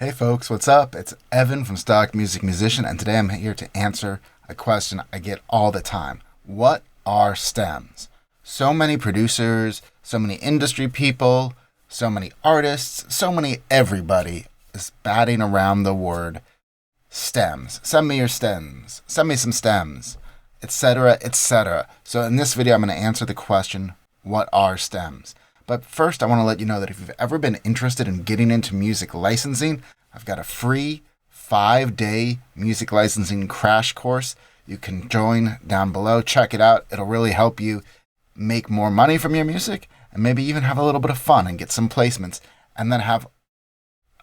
Hey folks, what's up? It's Evan from Stock Music Musician, and today I'm here to answer a question I get all the time. What are stems? So many producers, so many industry people, so many artists, so many everybody is batting around the word stems. Send me your stems. Send me some stems, etc., etc. So in this video, I'm going to answer the question, what are stems? But first, I want to let you know that if you've ever been interested in getting into music licensing, I've got a free 5-day music licensing crash course. You can join down below. Check it out. It'll really help you make more money from your music and maybe even have a little bit of fun and get some placements and then have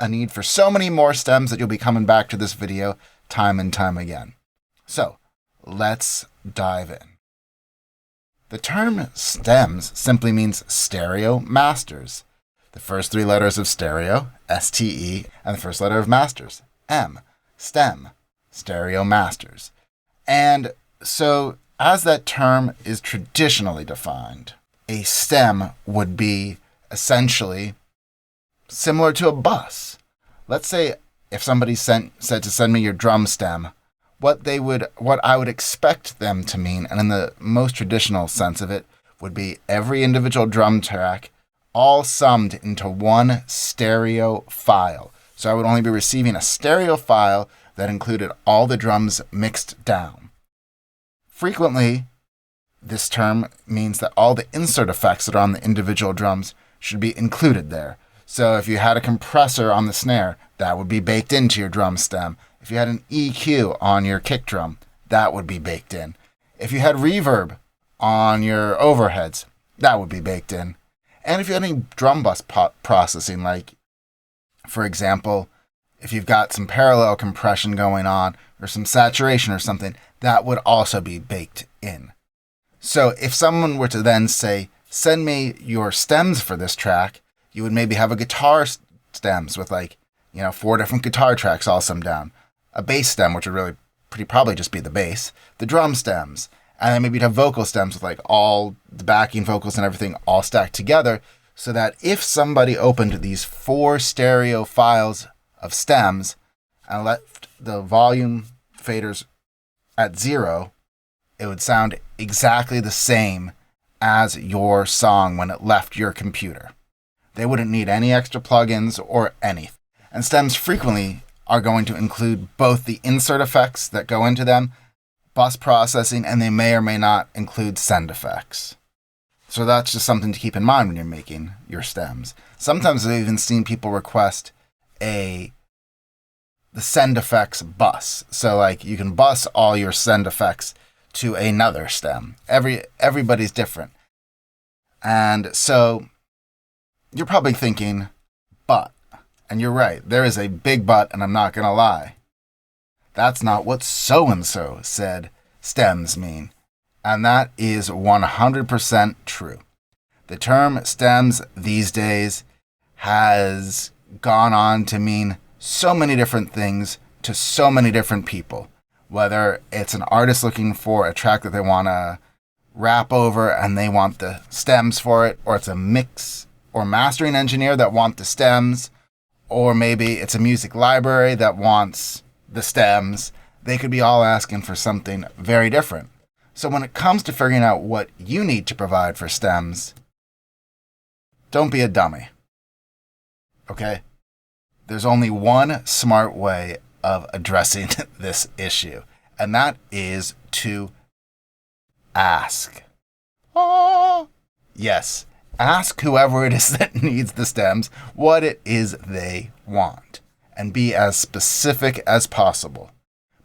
a need for so many more stems that you'll be coming back to this video time and time again. So let's dive in. The term stems simply means STEro Masters. The first 3 letters of stereo, S-T-E, and the first letter of masters, M, STEM, STEro Masters. And so, as that term is traditionally defined, a stem would be essentially similar to a bus. Let's say if somebody said to send me your drum stem, what I would expect them to mean, and in the most traditional sense of it, would be every individual drum track all summed into one stereo file. So I would only be receiving a stereo file that included all the drums mixed down. Frequently, this term means that all the insert effects that are on the individual drums should be included there. So if you had a compressor on the snare, that would be baked into your drum stem. If you had an EQ on your kick drum, that would be baked in. If you had reverb on your overheads, that would be baked in. And if you had any drum bus processing, like, for example, if you've got some parallel compression going on or some saturation or something, that would also be baked in. So if someone were to then say, send me your stems for this track, you would maybe have a guitar stems with 4 different guitar tracks all summed down. A bass stem, which would probably just be the bass, the drum stems, and then maybe you'd have vocal stems with all the backing vocals and everything all stacked together, so that if somebody opened these 4 stereo files of stems and left the volume faders at 0, it would sound exactly the same as your song when it left your computer. They wouldn't need any extra plugins or anything. And stems frequently are going to include both the insert effects that go into them, bus processing, and they may or may not include send effects. So that's just something to keep in mind when you're making your stems. Sometimes I've even seen people request the send effects bus. So you can bus all your send effects to another stem. Everybody's different. And so you're probably thinking, but. And you're right, there is a big but, and I'm not going to lie. That's not what so-and-so said stems mean. And that is 100% true. The term stems these days has gone on to mean so many different things to so many different people. Whether it's an artist looking for a track that they want to rap over and they want the stems for it, or it's a mix or mastering engineer that want the stems, or maybe it's a music library that wants the stems. They could be all asking for something very different. So when it comes to figuring out what you need to provide for stems, don't be a dummy. Okay? There's only one smart way of addressing this issue, and that is to ask. Oh, yes. Ask whoever it is that needs the stems what it is they want, and be as specific as possible,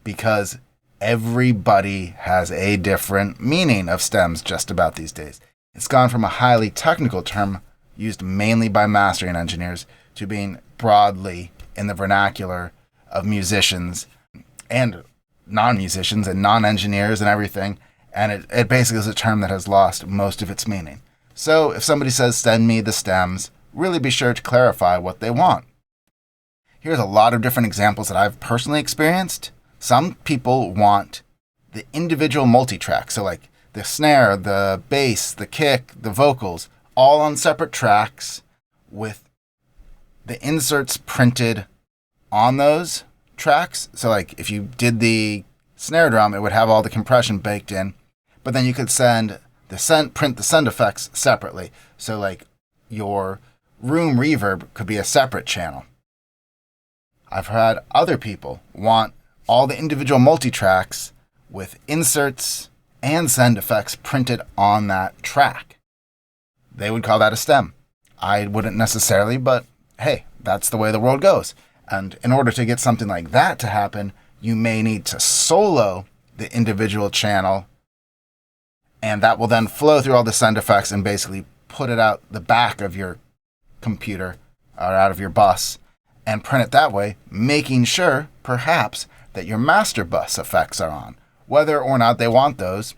because everybody has a different meaning of stems just about these days. It's gone from a highly technical term used mainly by mastering engineers to being broadly in the vernacular of musicians and non-musicians and non-engineers and everything, and it basically is a term that has lost most of its meaning. So if somebody says, send me the stems, really be sure to clarify what they want. Here's a lot of different examples that I've personally experienced. Some people want the individual multi-track, so the snare, the bass, the kick, the vocals, all on separate tracks with the inserts printed on those tracks. So like if you did the snare drum, it would have all the compression baked in, but then you could print the send effects separately. So like your room reverb could be a separate channel. I've had other people want all the individual multi-tracks with inserts and send effects printed on that track. They would call that a stem. I wouldn't necessarily, but hey, that's the way the world goes. And in order to get something like that to happen, you may need to solo the individual channel, and that will then flow through all the send effects and basically put it out the back of your computer or out of your bus and print it that way, making sure, perhaps, that your master bus effects are on. Whether or not they want those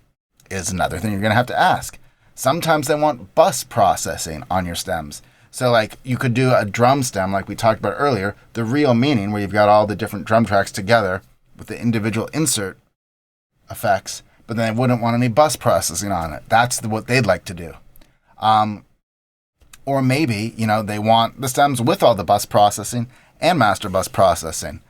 is another thing you're going to have to ask. Sometimes they want bus processing on your stems. So like you could do a drum stem like we talked about earlier, the real meaning where you've got all the different drum tracks together with the individual insert effects, but then they wouldn't want any bus processing on it. That's what they'd like to do. Or maybe, they want the stems with all the bus processing and master bus processing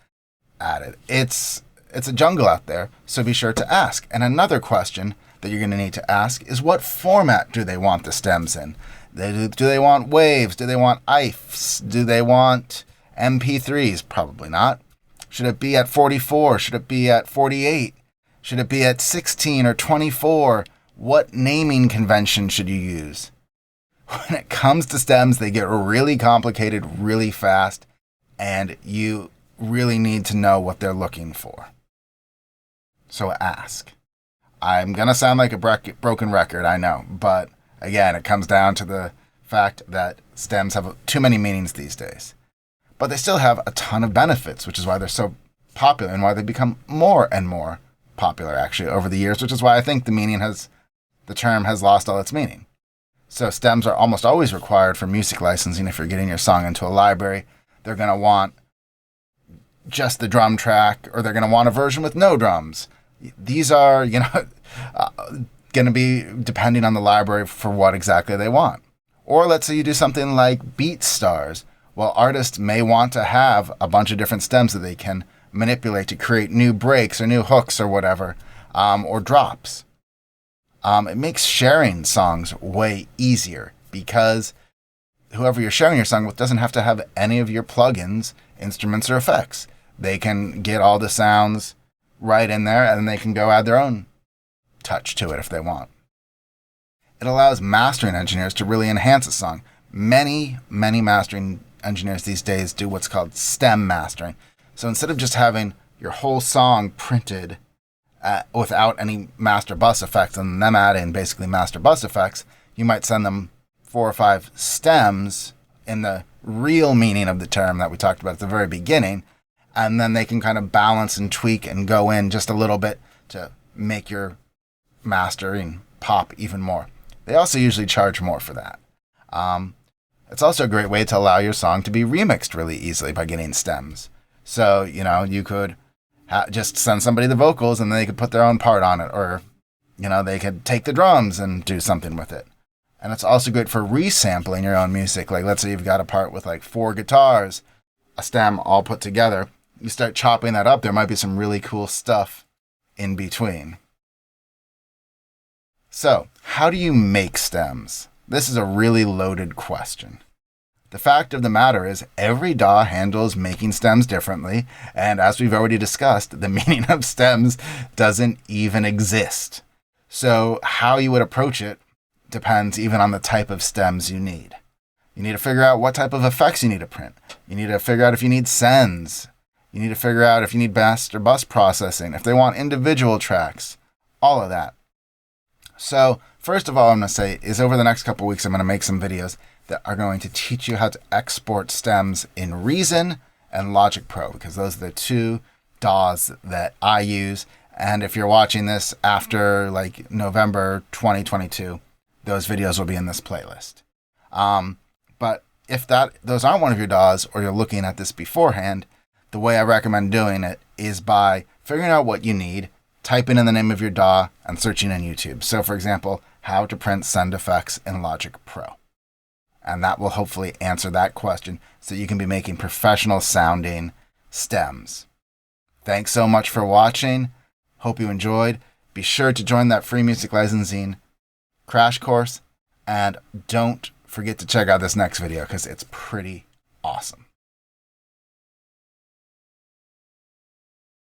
added. It's a jungle out there, so be sure to ask. And another question that you're going to need to ask is what format do they want the stems in? Do they want waves? Do they want IFs? Do they want MP3s? Probably not. Should it be at 44? Should it be at 48? Should it be at 16 or 24? What naming convention should you use? When it comes to stems, they get really complicated really fast, and you really need to know what they're looking for. So ask. I'm going to sound like a broken record, I know, but again, it comes down to the fact that stems have too many meanings these days. But they still have a ton of benefits, which is why they're so popular and why they become more and more popular, actually, over the years, which is why I think the term has lost all its meaning. So stems are almost always required for music licensing. If you're getting your song into a library, they're going to want just the drum track, or they're going to want a version with no drums. These are, going to be depending on the library for what exactly they want. Or let's say you do something like BeatStars. Well, artists may want to have a bunch of different stems that they can manipulate to create new breaks or new hooks or whatever, or drops. It makes sharing songs way easier because whoever you're sharing your song with doesn't have to have any of your plugins, instruments, or effects. They can get all the sounds right in there, and then they can go add their own touch to it if they want. It allows mastering engineers to really enhance a song. Many mastering engineers these days do what's called stem mastering. So instead of just having your whole song printed without any master bus effects and them adding basically master bus effects, you might send them 4 or 5 stems in the real meaning of the term that we talked about at the very beginning, and then they can kind of balance and tweak and go in just a little bit to make your mastering pop even more. They also usually charge more for that. It's also a great way to allow your song to be remixed really easily by getting stems. So, you could just send somebody the vocals and they could put their own part on it, or, they could take the drums and do something with it. And it's also good for resampling your own music. Like, let's say you've got a part with like 4 guitars, a stem all put together. You start chopping that up, there might be some really cool stuff in between. So, how do you make stems? This is a really loaded question. The fact of the matter is, every DAW handles making stems differently, and as we've already discussed, the meaning of stems doesn't even exist. So, how you would approach it depends even on the type of stems you need. You need to figure out what type of effects you need to print. You need to figure out if you need sends. You need to figure out if you need master bus processing, if they want individual tracks, all of that. So, first of all, I'm going to say is over the next couple weeks, I'm going to make some videos that are going to teach you how to export stems in Reason and Logic Pro, because those are the 2 DAWs that I use. And if you're watching this after like November 2022, those videos will be in this playlist. But if those aren't one of your DAWs, or you're looking at this beforehand, the way I recommend doing it is by figuring out what you need, typing in the name of your DAW, and searching in YouTube. So, for example, how to print send effects in Logic Pro. And that will hopefully answer that question so you can be making professional sounding stems. Thanks so much for watching. Hope you enjoyed. Be sure to join that free music licensing crash course, and don't forget to check out this next video because it's pretty awesome.